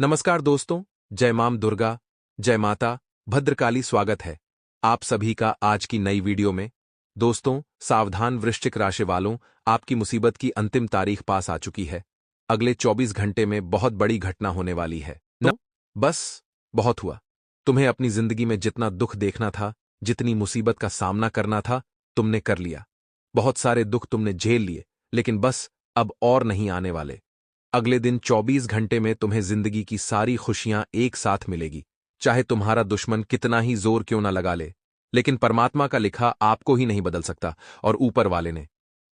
नमस्कार दोस्तों, जय मां दुर्गा, जय माता भद्रकाली। स्वागत है आप सभी का आज की नई वीडियो में। दोस्तों, सावधान वृश्चिक राशि वालों, आपकी मुसीबत की अंतिम तारीख पास आ चुकी है। अगले 24 घंटे में बहुत बड़ी घटना होने वाली है। बस बहुत हुआ। तुम्हें अपनी जिंदगी में जितना दुख देखना था, जितनी मुसीबत का सामना करना था, तुमने कर लिया। बहुत सारे दुख तुमने झेल लिए, लेकिन बस अब और नहीं आने वाले। अगले दिन 24 घंटे में तुम्हें जिंदगी की सारी खुशियां एक साथ मिलेगी, चाहे तुम्हारा दुश्मन कितना ही जोर क्यों ना लगा ले। लेकिन परमात्मा का लिखा आपको ही नहीं बदल सकता, और ऊपर वाले ने।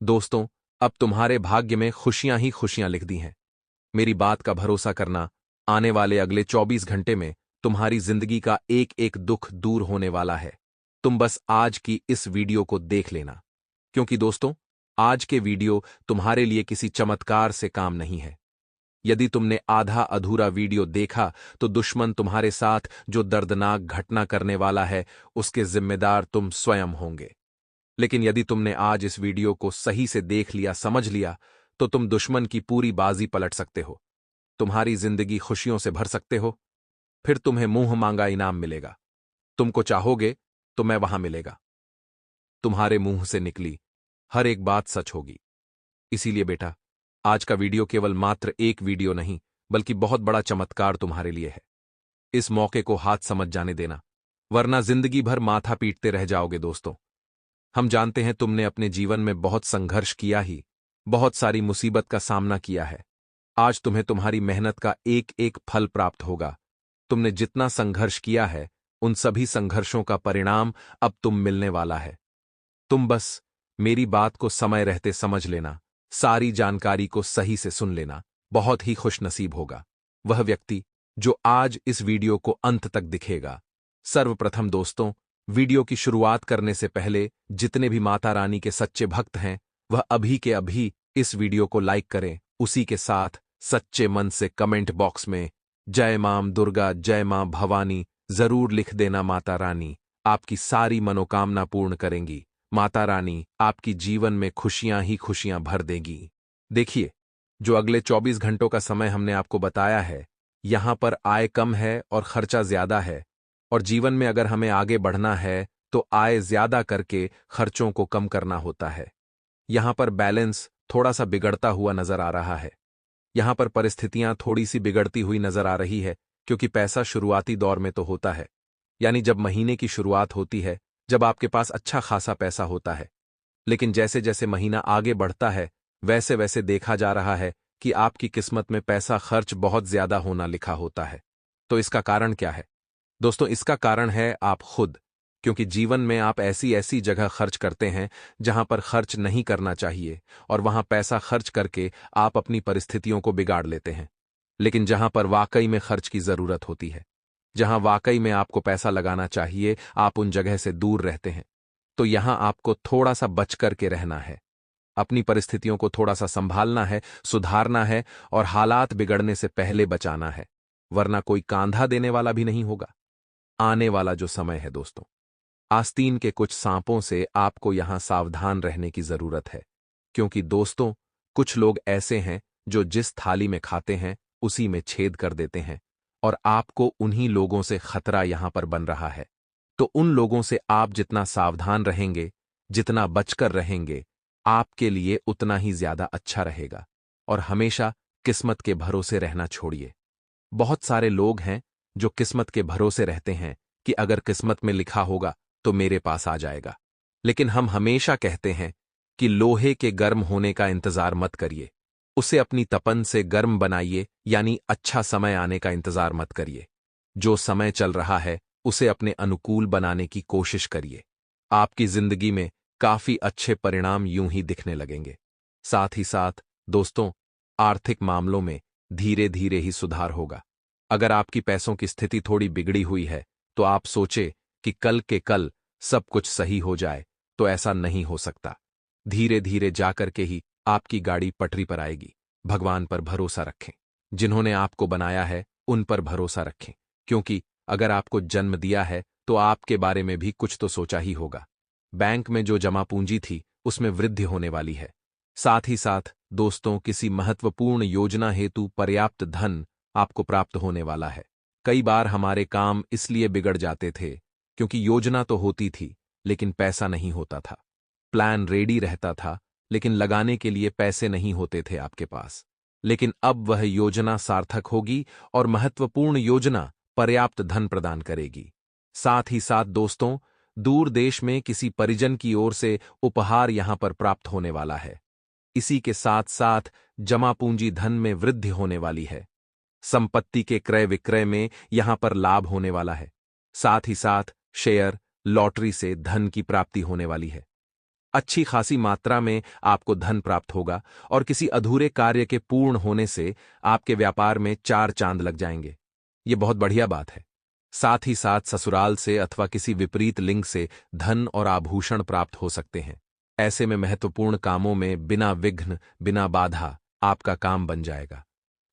दोस्तों, अब तुम्हारे भाग्य में खुशियां ही खुशियां लिख दी हैं। मेरी बात का भरोसा करना, आने वाले अगले 24 घंटे में तुम्हारी जिंदगी का एक एक दुख दूर होने वाला है। तुम बस आज की इस वीडियो को देख लेना, क्योंकि दोस्तों, आज के वीडियो तुम्हारे लिए किसी चमत्कार से काम नहीं है। यदि तुमने आधा अधूरा वीडियो देखा तो दुश्मन तुम्हारे साथ जो दर्दनाक घटना करने वाला है, उसके जिम्मेदार तुम स्वयं होंगे। लेकिन यदि तुमने आज इस वीडियो को सही से देख लिया, समझ लिया, तो तुम दुश्मन की पूरी बाजी पलट सकते हो। तुम्हारी जिंदगी खुशियों से भर सकते हो। फिर तुम्हें मुंह मांगा इनाम मिलेगा। तुमको चाहोगे तो मैं वहां मिलेगा। तुम्हारे मुंह से निकली हर एक बात सच होगी। इसीलिए बेटा, आज का वीडियो केवल मात्र एक वीडियो नहीं, बल्कि बहुत बड़ा चमत्कार तुम्हारे लिए है। इस मौके को हाथ समझ जाने देना, वरना जिंदगी भर माथा पीटते रह जाओगे। दोस्तों, हम जानते हैं तुमने अपने जीवन में बहुत संघर्ष किया ही, बहुत सारी मुसीबत का सामना किया है। आज तुम्हें तुम्हारी मेहनत का एक एक फल प्राप्त होगा। तुमने जितना संघर्ष किया है, उन सभी संघर्षों का परिणाम अब तुम मिलने वाला है। तुम बस मेरी बात को समय रहते समझ लेना, सारी जानकारी को सही से सुन लेना। बहुत ही खुशनसीब होगा वह व्यक्ति जो आज इस वीडियो को अंत तक दिखेगा। सर्वप्रथम दोस्तों, वीडियो की शुरुआत करने से पहले जितने भी माता रानी के सच्चे भक्त हैं, वह अभी के अभी इस वीडियो को लाइक करें। उसी के साथ सच्चे मन से कमेंट बॉक्स में जय मां दुर्गा, जय मां भवानी जरूर लिख देना। माता रानी आपकी सारी मनोकामना पूर्ण करेंगी। माता रानी आपकी जीवन में खुशियां ही खुशियां भर देगी। देखिए, जो अगले 24 घंटों का समय हमने आपको बताया है, यहां पर आय कम है और खर्चा ज्यादा है। और जीवन में अगर हमें आगे बढ़ना है तो आय ज्यादा करके खर्चों को कम करना होता है। यहां पर बैलेंस थोड़ा सा बिगड़ता हुआ नजर आ रहा है। यहां पर परिस्थितियां थोड़ी सी बिगड़ती हुई नजर आ रही है, क्योंकि पैसा शुरुआती दौर में तो होता है, यानी जब महीने की शुरुआत होती है, जब आपके पास अच्छा खासा पैसा होता है। लेकिन जैसे जैसे महीना आगे बढ़ता है, वैसे वैसे देखा जा रहा है कि आपकी किस्मत में पैसा खर्च बहुत ज्यादा होना लिखा होता है। तो इसका कारण क्या है? दोस्तों, इसका कारण है आप खुद। क्योंकि जीवन में आप ऐसी ऐसी जगह खर्च करते हैं जहां पर खर्च नहीं करना चाहिए, और वहां पैसा खर्च करके आप अपनी परिस्थितियों को बिगाड़ लेते हैं। लेकिन जहां पर वाकई में खर्च की जरूरत होती है, जहां वाकई में आपको पैसा लगाना चाहिए, आप उन जगह से दूर रहते हैं। तो यहां आपको थोड़ा सा बच कर के रहना है। अपनी परिस्थितियों को थोड़ा सा संभालना है, सुधारना है, और हालात बिगड़ने से पहले बचाना है, वरना कोई कांधा देने वाला भी नहीं होगा। आने वाला जो समय है दोस्तों, आस्तीन के कुछ सांपों से आपको यहां सावधान रहने की जरूरत है। क्योंकि दोस्तों, कुछ लोग ऐसे हैं जो जिस थाली में खाते हैं उसी में छेद कर देते हैं, और आपको उन्हीं लोगों से खतरा यहां पर बन रहा है। तो उन लोगों से आप जितना सावधान रहेंगे, जितना बचकर रहेंगे, आपके लिए उतना ही ज्यादा अच्छा रहेगा। और हमेशा किस्मत के भरोसे रहना छोड़िए। बहुत सारे लोग हैं जो किस्मत के भरोसे रहते हैं कि अगर किस्मत में लिखा होगा तो मेरे पास आ जाएगा। लेकिन हम हमेशा कहते हैं कि लोहे के गर्म होने का इंतजार मत करिए, उसे अपनी तपन से गर्म बनाइए, यानी अच्छा समय आने का इंतजार मत करिए। जो समय चल रहा है उसे अपने अनुकूल बनाने की कोशिश करिए। आपकी जिंदगी में काफी अच्छे परिणाम यूं ही दिखने लगेंगे। साथ ही साथ दोस्तों, आर्थिक मामलों में धीरे धीरे ही सुधार होगा। अगर आपकी पैसों की स्थिति थोड़ी बिगड़ी हुई है तो आप सोचे कि कल के कल सब कुछ सही हो जाए, तो ऐसा नहीं हो सकता। धीरे धीरे जाकर के ही आपकी गाड़ी पटरी पर आएगी। भगवान पर भरोसा रखें। जिन्होंने आपको बनाया है उन पर भरोसा रखें, क्योंकि अगर आपको जन्म दिया है तो आपके बारे में भी कुछ तो सोचा ही होगा। बैंक में जो जमा पूंजी थी उसमें वृद्धि होने वाली है। साथ ही साथ दोस्तों, किसी महत्वपूर्ण योजना हेतु पर्याप्त धन आपको प्राप्त होने वाला है। कई बार हमारे काम इसलिए बिगड़ जाते थे क्योंकि योजना तो होती थी लेकिन पैसा नहीं होता था। प्लान रेडी रहता था लेकिन लगाने के लिए पैसे नहीं होते थे आपके पास। लेकिन अब वह योजना सार्थक होगी और महत्वपूर्ण योजना पर्याप्त धन प्रदान करेगी। साथ ही साथ दोस्तों, दूर देश में किसी परिजन की ओर से उपहार यहां पर प्राप्त होने वाला है। इसी के साथ साथ जमा पूंजी धन में वृद्धि होने वाली है। संपत्ति के क्रय विक्रय में यहां पर लाभ होने वाला है। साथ ही साथ शेयर, लॉटरी से धन की प्राप्ति होने वाली है। अच्छी खासी मात्रा में आपको धन प्राप्त होगा और किसी अधूरे कार्य के पूर्ण होने से आपके व्यापार में 4 चांद लग जाएंगे। ये बहुत बढ़िया बात है। साथ ही साथ ससुराल से अथवा किसी विपरीत लिंग से धन और आभूषण प्राप्त हो सकते हैं। ऐसे में महत्वपूर्ण कामों में बिना विघ्न, बिना बाधा आपका काम बन जाएगा।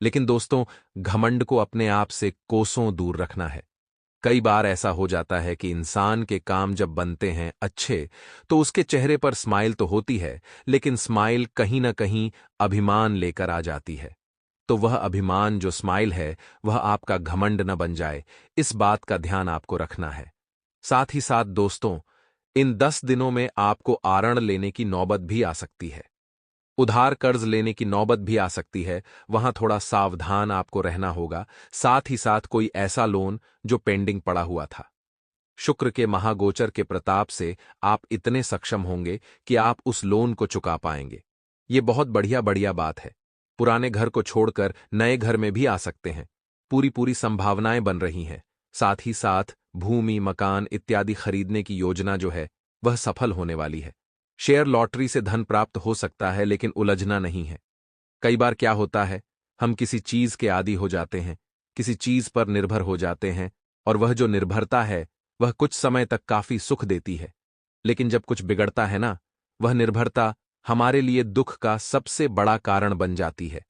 लेकिन दोस्तों, घमंड को अपने आप से कोसों दूर रखना है। कई बार ऐसा हो जाता है कि इंसान के काम जब बनते हैं अच्छे, तो उसके चेहरे पर स्माइल तो होती है, लेकिन स्माइल कहीं न कहीं अभिमान लेकर आ जाती है। तो वह अभिमान जो स्माइल है, वह आपका घमंड न बन जाए, इस बात का ध्यान आपको रखना है। साथ ही साथ दोस्तों, इन 10 दिनों में आपको आरण लेने की नौबत भी आ सकती है। उधार कर्ज लेने की नौबत भी आ सकती है, वहां थोड़ा सावधान आपको रहना होगा। साथ ही साथ कोई ऐसा लोन जो पेंडिंग पड़ा हुआ था। शुक्र के महागोचर के प्रताप से आप इतने सक्षम होंगे कि आप उस लोन को चुका पाएंगे। ये बहुत बढ़िया बढ़िया बात है। पुराने घर को छोड़कर नए घर में भी आ सकते हैं। पूरी पूरी संभावनाएं बन रही हैं। साथ ही साथ भूमि, मकान इत्यादि खरीदने की योजना जो है वह सफल होने वाली है। शेयर, लॉटरी से धन प्राप्त हो सकता है लेकिन उलझना नहीं है। कई बार क्या होता है, हम किसी चीज के आदी हो जाते हैं, किसी चीज पर निर्भर हो जाते हैं और वह जो निर्भरता है वह कुछ समय तक काफी सुख देती है। लेकिन जब कुछ बिगड़ता है ना, वह निर्भरता हमारे लिए दुख का सबसे बड़ा कारण बन जाती है।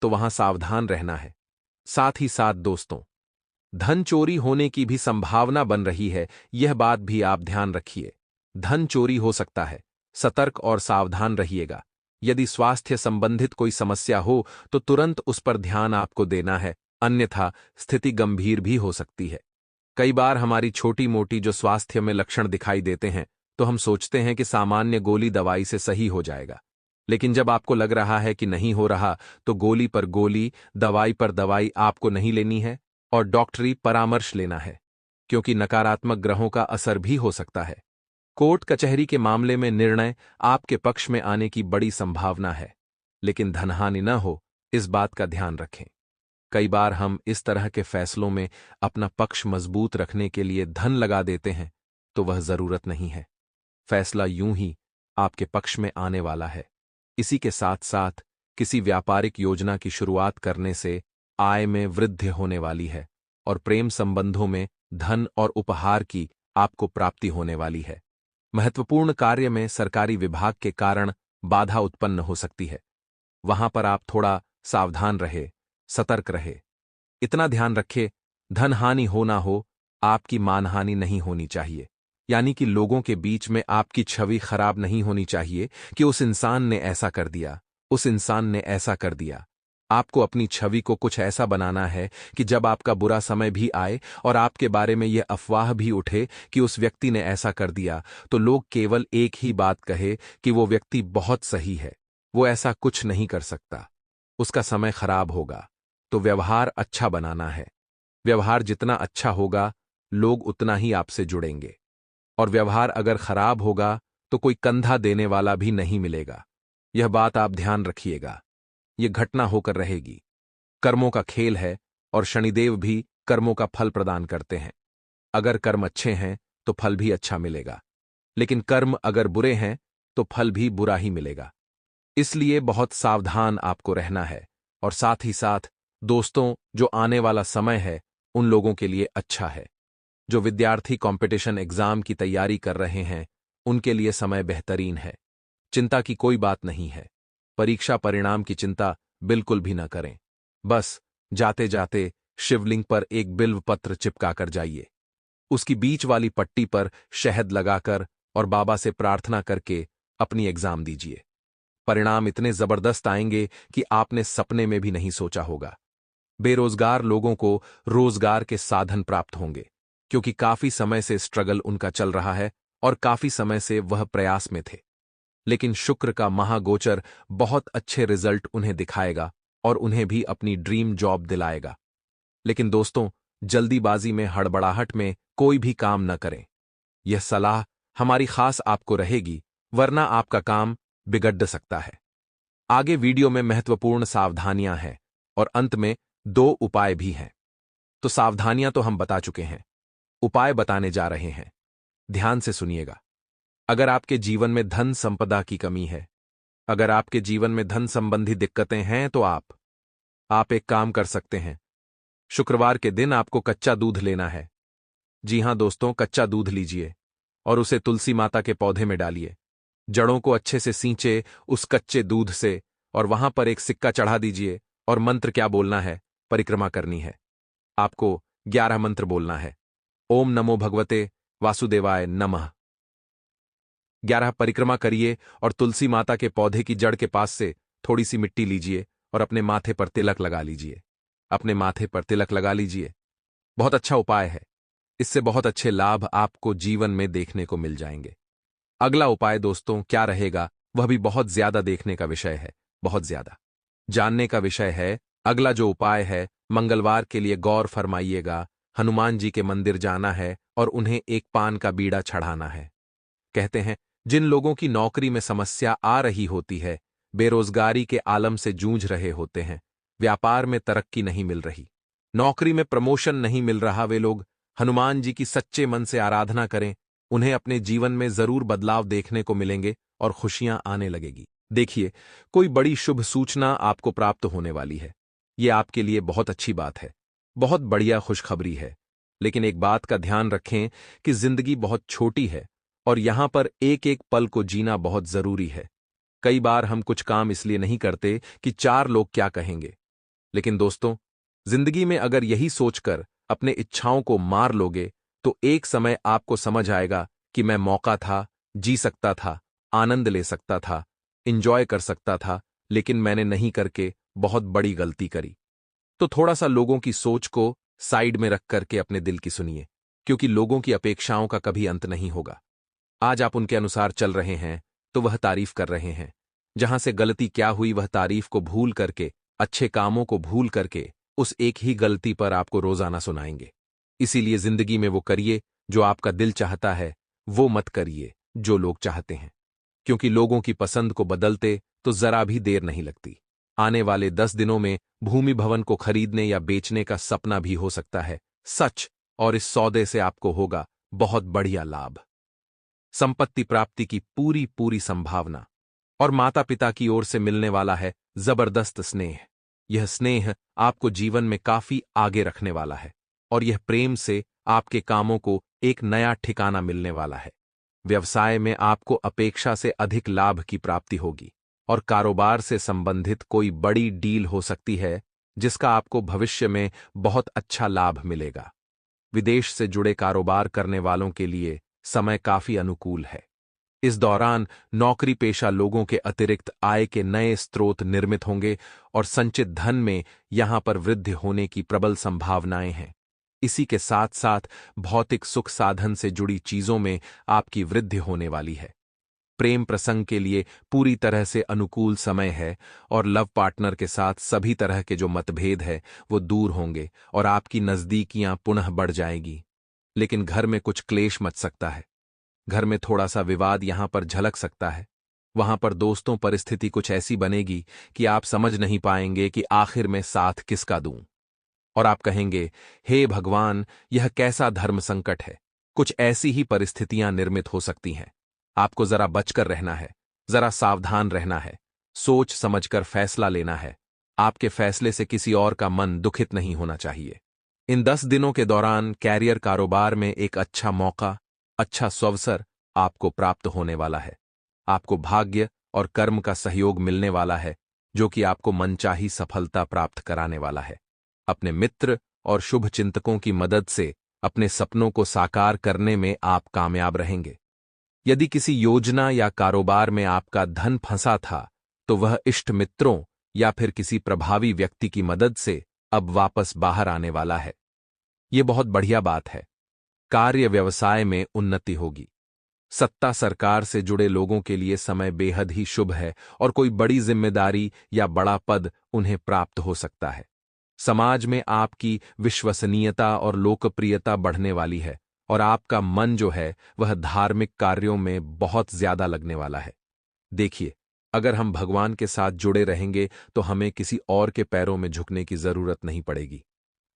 तो वहां सावधान रहना है। साथ ही साथ दोस्तों, धन चोरी होने की भी संभावना बन रही है, यह बात भी आप ध्यान रखिए। धन चोरी हो सकता है, सतर्क और सावधान रहिएगा। यदि स्वास्थ्य संबंधित कोई समस्या हो तो तुरंत उस पर ध्यान आपको देना है, अन्यथा स्थिति गंभीर भी हो सकती है। कई बार हमारी छोटी मोटी जो स्वास्थ्य में लक्षण दिखाई देते हैं तो हम सोचते हैं कि सामान्य गोली दवाई से सही हो जाएगा। लेकिन जब आपको लग रहा है कि नहीं हो रहा, तो गोली पर गोली, दवाई पर दवाई आपको नहीं लेनी है और डॉक्टरी परामर्श लेना है, क्योंकि नकारात्मक ग्रहों का असर भी हो सकता है। कोर्ट कचहरी के मामले में निर्णय आपके पक्ष में आने की बड़ी संभावना है, लेकिन धनहानि न हो, इस बात का ध्यान रखें। कई बार हम इस तरह के फैसलों में अपना पक्ष मजबूत रखने के लिए धन लगा देते हैं, तो वह जरूरत नहीं है। फैसला यूं ही आपके पक्ष में आने वाला है। इसी के साथ साथ किसी व्यापारिक योजना की शुरुआत करने से आय में वृद्धि होने वाली है और प्रेम संबंधों में धन और उपहार की आपको प्राप्ति होने वाली है। महत्वपूर्ण कार्य में सरकारी विभाग के कारण बाधा उत्पन्न हो सकती है। वहां पर आप थोड़ा सावधान रहे, सतर्क रहे। इतना ध्यान रखे, धन हानि हो ना हो, आपकी मानहानि नहीं होनी चाहिए। यानी कि लोगों के बीच में आपकी छवि खराब नहीं होनी चाहिए कि उस इंसान ने ऐसा कर दिया, उस इंसान ने ऐसा कर दिया। आपको अपनी छवि को कुछ ऐसा बनाना है कि जब आपका बुरा समय भी आए और आपके बारे में यह अफवाह भी उठे कि उस व्यक्ति ने ऐसा कर दिया, तो लोग केवल एक ही बात कहे कि वो व्यक्ति बहुत सही है, वो ऐसा कुछ नहीं कर सकता, उसका समय खराब होगा। तो व्यवहार अच्छा बनाना है। व्यवहार जितना अच्छा होगा, लोग उतना ही आपसे जुड़ेंगे। और व्यवहार अगर खराब होगा तो कोई कंधा देने वाला भी नहीं मिलेगा। यह बात आप ध्यान रखिएगा। यह घटना होकर रहेगी। कर्मों का खेल है और शनिदेव भी कर्मों का फल प्रदान करते हैं। अगर कर्म अच्छे हैं तो फल भी अच्छा मिलेगा, लेकिन कर्म अगर बुरे हैं तो फल भी बुरा ही मिलेगा। इसलिए बहुत सावधान आपको रहना है। और साथ ही साथ दोस्तों, जो आने वाला समय है उन लोगों के लिए अच्छा है। जो विद्यार्थी कंपटीशन एग्जाम की तैयारी कर रहे हैं, उनके लिए समय बेहतरीन है। चिंता की कोई बात नहीं है। परीक्षा परिणाम की चिंता बिल्कुल भी न करें। बस जाते जाते शिवलिंग पर एक बिल्व पत्र चिपकाकर जाइए। उसकी बीच वाली पट्टी पर शहद लगाकर और बाबा से प्रार्थना करके अपनी एग्जाम दीजिए। परिणाम इतने जबरदस्त आएंगे कि आपने सपने में भी नहीं सोचा होगा। बेरोजगार लोगों को रोजगार के साधन प्राप्त होंगे, क्योंकि काफी समय से स्ट्रगल उनका चल रहा है और काफी समय से वह प्रयास में थे। लेकिन शुक्र का महागोचर बहुत अच्छे रिजल्ट उन्हें दिखाएगा और उन्हें भी अपनी ड्रीम जॉब दिलाएगा। लेकिन दोस्तों, जल्दीबाजी में, हड़बड़ाहट में कोई भी काम न करें। यह सलाह हमारी खास आपको रहेगी, वरना आपका काम बिगड़ सकता है। आगे वीडियो में महत्वपूर्ण सावधानियां हैं और अंत में 2 उपाय भी हैं। तो सावधानियां तो हम बता चुके हैं, उपाय बताने जा रहे हैं। ध्यान से सुनिएगा। अगर आपके जीवन में धन संपदा की कमी है, अगर आपके जीवन में धन संबंधी दिक्कतें हैं, तो आप एक काम कर सकते हैं। शुक्रवार के दिन आपको कच्चा दूध लेना है। जी हां दोस्तों, कच्चा दूध लीजिए और उसे तुलसी माता के पौधे में डालिए। जड़ों को अच्छे से सींचे उस कच्चे दूध से और वहां पर एक सिक्का चढ़ा दीजिए और मंत्र क्या बोलना है, परिक्रमा करनी है। आपको 11 मंत्र बोलना है। ओम नमो भगवते वासुदेवाय नमः। 11 परिक्रमा करिए और तुलसी माता के पौधे की जड़ के पास से थोड़ी सी मिट्टी लीजिए और अपने माथे पर तिलक लगा लीजिए। अपने माथे पर तिलक लगा लीजिए। बहुत अच्छा उपाय है। इससे बहुत अच्छे लाभ आपको जीवन में देखने को मिल जाएंगे। अगला उपाय दोस्तों क्या रहेगा, वह भी बहुत ज्यादा देखने का विषय है, बहुत ज्यादा जानने का विषय है। अगला जो उपाय है, मंगलवार के लिए गौर फरमाइएगा, हनुमान जी के मंदिर जाना है और उन्हें एक पान का बीड़ा चढ़ाना है। कहते हैं, जिन लोगों की नौकरी में समस्या आ रही होती है, बेरोजगारी के आलम से जूझ रहे होते हैं, व्यापार में तरक्की नहीं मिल रही, नौकरी में प्रमोशन नहीं मिल रहा, वे लोग हनुमान जी की सच्चे मन से आराधना करें, उन्हें अपने जीवन में जरूर बदलाव देखने को मिलेंगे और खुशियां आने लगेगी। देखिए, कोई बड़ी शुभ सूचना आपको प्राप्त होने वाली है। ये आपके लिए बहुत अच्छी बात है, बहुत बढ़िया खुशखबरी है। लेकिन एक बात का ध्यान रखें कि जिंदगी बहुत छोटी है और यहां पर एक एक पल को जीना बहुत जरूरी है। कई बार हम कुछ काम इसलिए नहीं करते कि 4 लोग क्या कहेंगे। लेकिन दोस्तों, जिंदगी में अगर यही सोचकर अपने इच्छाओं को मार लोगे, तो एक समय आपको समझ आएगा कि मैं मौका था, जी सकता था, आनंद ले सकता था, इंजॉय कर सकता था, लेकिन मैंने नहीं करके बहुत बड़ी गलती करी। तो थोड़ा सा लोगों की सोच को साइड में रख करके अपने दिल की सुनिए, क्योंकि लोगों की अपेक्षाओं का कभी अंत नहीं होगा। आज आप उनके अनुसार चल रहे हैं तो वह तारीफ कर रहे हैं। जहां से गलती क्या हुई, वह तारीफ को भूल करके, अच्छे कामों को भूल करके उस एक ही गलती पर आपको रोजाना सुनाएंगे। इसीलिए जिंदगी में वो करिए जो आपका दिल चाहता है, वो मत करिए जो लोग चाहते हैं, क्योंकि लोगों की पसंद को बदलते तो जरा भी देर नहीं लगती। आने वाले 10 दिनों में भूमि भवन को खरीदने या बेचने का सपना भी हो सकता है सच, और इस सौदे से आपको होगा बहुत बढ़िया लाभ, संपत्ति प्राप्ति की पूरी पूरी संभावना, और माता पिता की ओर से मिलने वाला है जबरदस्त स्नेह। यह स्नेह आपको जीवन में काफी आगे रखने वाला है और यह प्रेम से आपके कामों को एक नया ठिकाना मिलने वाला है। व्यवसाय में आपको अपेक्षा से अधिक लाभ की प्राप्ति होगी और कारोबार से संबंधित कोई बड़ी डील हो सकती है जिसका आपको भविष्य में बहुत अच्छा लाभ मिलेगा। विदेश से जुड़े कारोबार करने वालों के लिए समय काफी अनुकूल है। इस दौरान नौकरी पेशा लोगों के अतिरिक्त आय के नए स्रोत निर्मित होंगे और संचित धन में यहां पर वृद्धि होने की प्रबल संभावनाएं हैं। इसी के साथ साथ भौतिक सुख साधन से जुड़ी चीजों में आपकी वृद्धि होने वाली है। प्रेम प्रसंग के लिए पूरी तरह से अनुकूल समय है और लव पार्टनर के साथ सभी तरह के जो मतभेद है वो दूर होंगे और आपकी नजदीकियां पुनः बढ़ जाएगी। लेकिन घर में कुछ क्लेश मच सकता है, घर में थोड़ा सा विवाद यहां पर झलक सकता है। वहां पर दोस्तों परिस्थिति कुछ ऐसी बनेगी कि आप समझ नहीं पाएंगे कि आखिर में साथ किसका दूं, और आप कहेंगे, हे भगवान, यह कैसा धर्म संकट है। कुछ ऐसी ही परिस्थितियां निर्मित हो सकती हैं। आपको जरा बचकर रहना है, जरा सावधान रहना है, सोच समझकर फैसला लेना है। आपके फैसले से किसी और का मन दुखित नहीं होना चाहिए। इन 10 दिनों के दौरान कैरियर कारोबार में एक अच्छा मौका, अच्छा अवसर आपको प्राप्त होने वाला है। आपको भाग्य और कर्म का सहयोग मिलने वाला है, जो कि आपको मनचाही सफलता प्राप्त कराने वाला है। अपने मित्र और शुभ चिंतकों की मदद से अपने सपनों को साकार करने में आप कामयाब रहेंगे। यदि किसी योजना या कारोबार में आपका धन फंसा था, तो वह इष्ट मित्रों या फिर किसी प्रभावी व्यक्ति की मदद से अब वापस बाहर आने वाला है। ये बहुत बढ़िया बात है। कार्य व्यवसाय में उन्नति होगी। सत्ता सरकार से जुड़े लोगों के लिए समय बेहद ही शुभ है और कोई बड़ी जिम्मेदारी या बड़ा पद उन्हें प्राप्त हो सकता है। समाज में आपकी विश्वसनीयता और लोकप्रियता बढ़ने वाली है और आपका मन जो है वह धार्मिक कार्यों में बहुत ज्यादा लगने वाला है। देखिए, अगर हम भगवान के साथ जुड़े रहेंगे तो हमें किसी और के पैरों में झुकने की जरूरत नहीं पड़ेगी।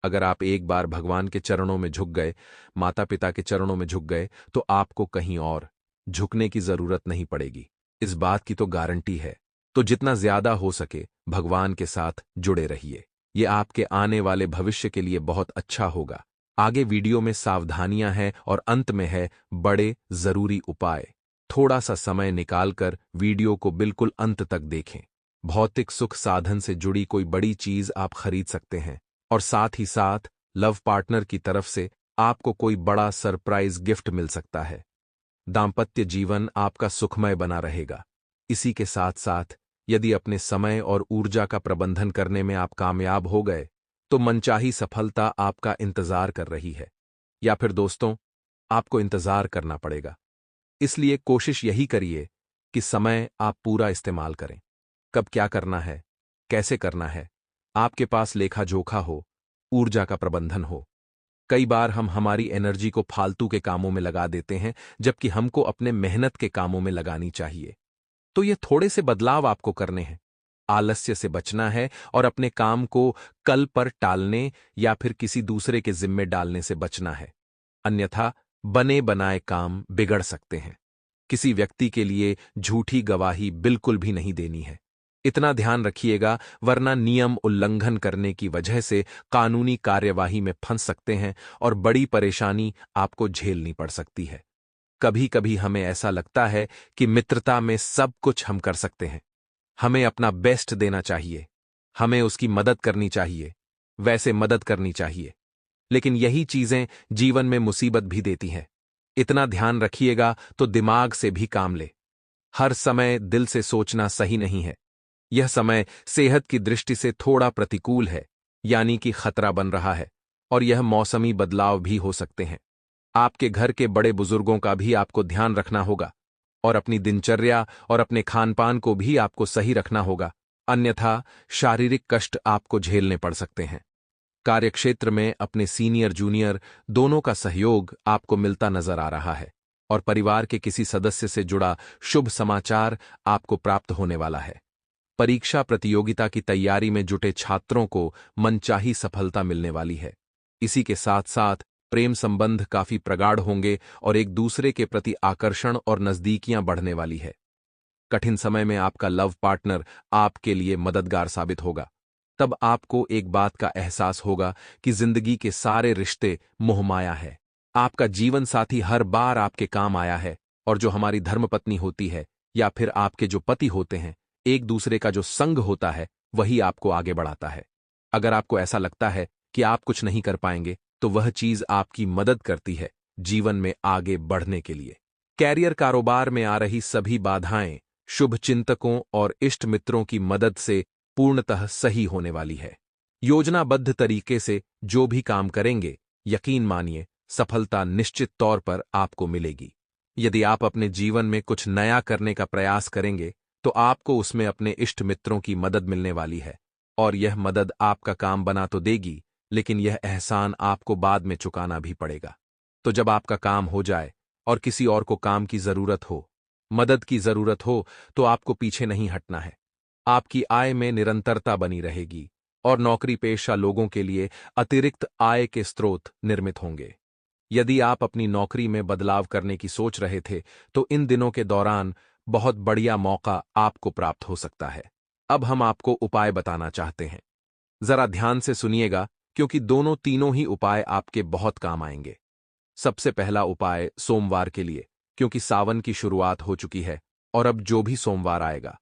अगर आप एक बार भगवान के चरणों में झुक गए, माता पिता के चरणों में झुक गए, तो आपको कहीं और झुकने की जरूरत नहीं पड़ेगी। इस बात की तो गारंटी है। तो जितना ज्यादा हो सके भगवान के साथ जुड़े रहिए। ये आपके आने वाले भविष्य के लिए बहुत अच्छा होगा। आगे वीडियो में सावधानियां हैं और अंत में है बड़े जरूरी उपाय। थोड़ा सा समय निकालकर वीडियो को बिल्कुल अंत तक देखें। भौतिक सुख साधन से जुड़ी कोई बड़ी चीज आप खरीद सकते हैं और साथ ही साथ लव पार्टनर की तरफ से आपको कोई बड़ा सरप्राइज गिफ्ट मिल सकता है। दांपत्य जीवन आपका सुखमय बना रहेगा। इसी के साथ साथ यदि अपने समय और ऊर्जा का प्रबंधन करने में आप कामयाब हो गए तो मनचाही सफलता आपका इंतजार कर रही है। या फिर दोस्तों, आपको इंतजार करना पड़ेगा। इसलिए कोशिश यही करिए कि समय आप पूरा इस्तेमाल करें। कब क्या करना है, कैसे करना है, आपके पास लेखा जोखा हो, ऊर्जा का प्रबंधन हो। कई बार हम हमारी एनर्जी को फालतू के कामों में लगा देते हैं जबकि हमको अपने मेहनत के कामों में लगानी चाहिए। तो ये थोड़े से बदलाव आपको करने हैं। आलस्य से बचना है और अपने काम को कल पर टालने या फिर किसी दूसरे के जिम्मे डालने से बचना है। अन्यथा बने बनाए काम बिगड़ सकते हैं। किसी व्यक्ति के लिए झूठी गवाही बिल्कुल भी नहीं देनी है। इतना ध्यान रखिएगा, वरना नियम उल्लंघन करने की वजह से कानूनी कार्यवाही में फंस सकते हैं और बड़ी परेशानी आपको झेलनी पड़ सकती है। कभी कभी हमें ऐसा लगता है कि मित्रता में सब कुछ हम कर सकते हैं। हमें अपना बेस्ट देना चाहिए, हमें उसकी मदद करनी चाहिए, वैसे मदद करनी चाहिए। लेकिन यही चीजें जीवन में मुसीबत भी देती हैं। इतना ध्यान रखिएगा तो दिमाग से भी काम ले। हर समय दिल से सोचना सही नहीं है। यह समय सेहत की दृष्टि से थोड़ा प्रतिकूल है, यानी कि खतरा बन रहा है, और यह मौसमी बदलाव भी हो सकते हैं। आपके घर के बड़े बुजुर्गों का भी आपको ध्यान रखना होगा और अपनी दिनचर्या और अपने खानपान को भी आपको सही रखना होगा, अन्यथा शारीरिक कष्ट आपको झेलने पड़ सकते हैं। कार्यक्षेत्र में अपने सीनियर जूनियर दोनों का सहयोग आपको मिलता नजर आ रहा है और परिवार के किसी सदस्य से जुड़ा शुभ समाचार आपको प्राप्त होने वाला है। परीक्षा प्रतियोगिता की तैयारी में जुटे छात्रों को मनचाही सफलता मिलने वाली है। इसी के साथ साथ प्रेम संबंध काफी प्रगाढ़ होंगे और एक दूसरे के प्रति आकर्षण और नजदीकियां बढ़ने वाली है। कठिन समय में आपका लव पार्टनर आपके लिए मददगार साबित होगा। तब आपको एक बात का एहसास होगा कि जिंदगी के सारे रिश्ते मोहमाया है। आपका जीवन साथी हर बार आपके काम आया है और जो हमारी धर्मपत्नी होती है या फिर आपके जो पति होते हैं, एक दूसरे का जो संग होता है वही आपको आगे बढ़ाता है। अगर आपको ऐसा लगता है कि आप कुछ नहीं कर पाएंगे तो वह चीज आपकी मदद करती है जीवन में आगे बढ़ने के लिए। कैरियर कारोबार में आ रही सभी बाधाएं शुभ चिंतकों और इष्ट मित्रों की मदद से पूर्णतः सही होने वाली है। योजनाबद्ध तरीके से जो भी काम करेंगे, यकीन मानिए सफलता निश्चित तौर पर आपको मिलेगी। यदि आप अपने जीवन में कुछ नया करने का प्रयास करेंगे तो आपको उसमें अपने इष्ट मित्रों की मदद मिलने वाली है और यह मदद आपका काम बना तो देगी, लेकिन यह एहसान आपको बाद में चुकाना भी पड़ेगा। तो जब आपका काम हो जाए और किसी और को काम की जरूरत हो, मदद की जरूरत हो, तो आपको पीछे नहीं हटना है। आपकी आय में निरंतरता बनी रहेगी और नौकरी पेशा लोगों के लिए अतिरिक्त आय के स्रोत निर्मित होंगे। यदि आप अपनी नौकरी में बदलाव करने की सोच रहे थे तो इन दिनों के दौरान बहुत बढ़िया मौका आपको प्राप्त हो सकता है। अब हम आपको उपाय बताना चाहते हैं। जरा ध्यान से सुनिएगा क्योंकि दोनों तीनों ही उपाय आपके बहुत काम आएंगे। सबसे पहला उपाय सोमवार के लिए, क्योंकि सावन की शुरुआत हो चुकी है और अब जो भी सोमवार आएगा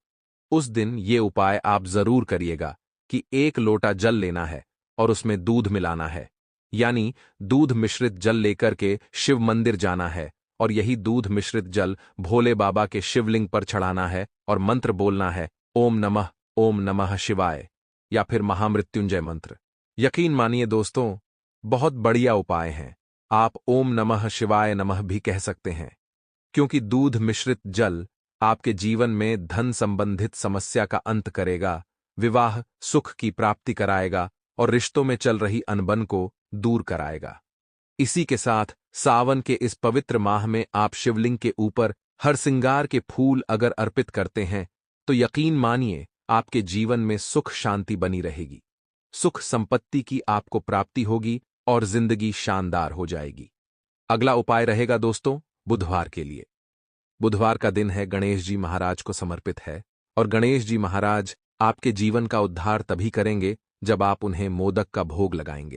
उस दिन ये उपाय आप जरूर करिएगा कि 1 लोटा जल लेना है और उसमें दूध मिलाना है, यानी दूध मिश्रित जल लेकर के शिव मंदिर जाना है और यही दूध मिश्रित जल भोले बाबा के शिवलिंग पर चढ़ाना है और मंत्र बोलना है, ओम नमः शिवाय या फिर महामृत्युंजय मंत्र। यकीन मानिए दोस्तों, बहुत बढ़िया उपाय हैं। आप ओम नमः शिवाय नमः भी कह सकते हैं, क्योंकि दूध मिश्रित जल आपके जीवन में धन संबंधित समस्या का अंत करेगा, विवाह सुख की प्राप्ति कराएगा और रिश्तों में चल रही अनबन को दूर कराएगा। इसी के साथ सावन के इस पवित्र माह में आप शिवलिंग के ऊपर हर सिंगार के फूल अगर अर्पित करते हैं, तो यकीन मानिए आपके जीवन में सुख शांति बनी रहेगी। सुख संपत्ति की आपको प्राप्ति होगी और जिंदगी शानदार हो जाएगी। अगला उपाय रहेगा दोस्तों बुधवार के लिए। बुधवार का दिन है, गणेश जी महाराज को समर्पित है और गणेश जी महाराज आपके जीवन का उद्धार तभी करेंगे जब आप उन्हें मोदक का भोग लगाएंगे।